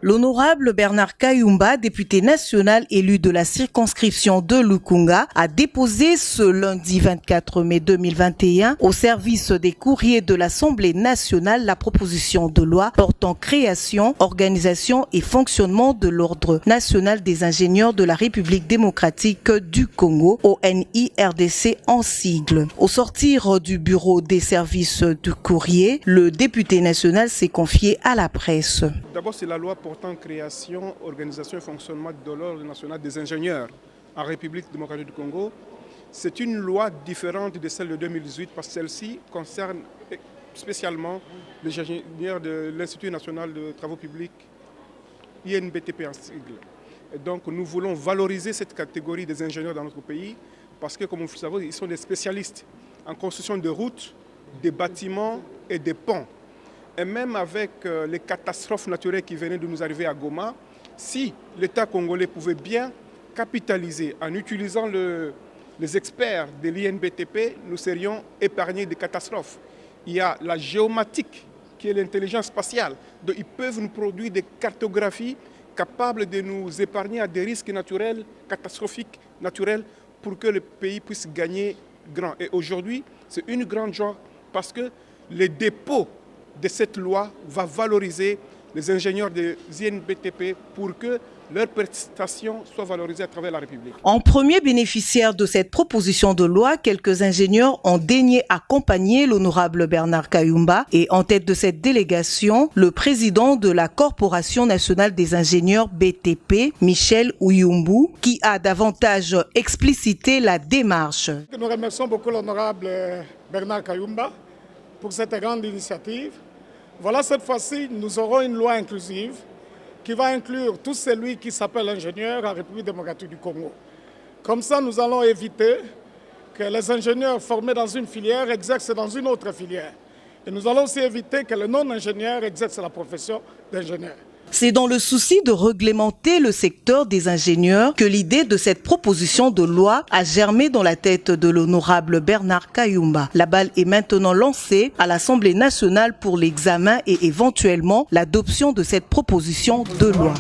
L'honorable Bernard Kayumba, député national élu de la circonscription de Lukunga, a déposé ce lundi 24 mai 2021 au service des courriers de l'Assemblée nationale la proposition de loi portant création, organisation et fonctionnement de l'Ordre national des ingénieurs de la République démocratique du Congo, ONIRDC en sigle. Au sortir du bureau des services du courrier, le député national s'est confié à la presse. D'abord, c'est la loi portant création, organisation et fonctionnement de l'Ordre national des ingénieurs en République démocratique du Congo. C'est une loi différente de celle de 2018 parce que celle-ci concerne spécialement les ingénieurs de l'Institut national de travaux publics, INBTP en sigle. Et donc nous voulons valoriser cette catégorie des ingénieurs dans notre pays parce que, comme vous le savez, ils sont des spécialistes en construction de routes, des bâtiments et des ponts. Et même avec les catastrophes naturelles qui venaient de nous arriver à Goma, si l'État congolais pouvait bien capitaliser en utilisant les experts de l'INBTP, nous serions épargnés des catastrophes. Il y a la géomatique, qui est l'intelligence spatiale. Donc, ils peuvent nous produire des cartographies capables de nous épargner à des risques naturels, catastrophiques naturels, pour que le pays puisse gagner grand. Et aujourd'hui, c'est une grande joie parce que les dépôts de cette loi va valoriser les ingénieurs des INBTP pour que leurs prestations soient valorisées à travers la République. En premier bénéficiaire de cette proposition de loi, quelques ingénieurs ont daigné accompagner l'honorable Bernard Kayumba et en tête de cette délégation, le président de la Corporation nationale des ingénieurs BTP, Michel Ouyumbu, qui a davantage explicité la démarche. Nous remercions beaucoup l'honorable Bernard Kayumba pour cette grande initiative. Voilà, cette fois-ci, nous aurons une loi inclusive qui va inclure tout celui qui s'appelle ingénieur en République démocratique du Congo. Comme ça, nous allons éviter que les ingénieurs formés dans une filière exercent dans une autre filière. Et nous allons aussi éviter que les non-ingénieurs exercent la profession d'ingénieur. C'est dans le souci de réglementer le secteur des ingénieurs que l'idée de cette proposition de loi a germé dans la tête de l'honorable Bernard Kayumba. La balle est maintenant lancée à l'Assemblée nationale pour l'examen et éventuellement l'adoption de cette proposition de loi.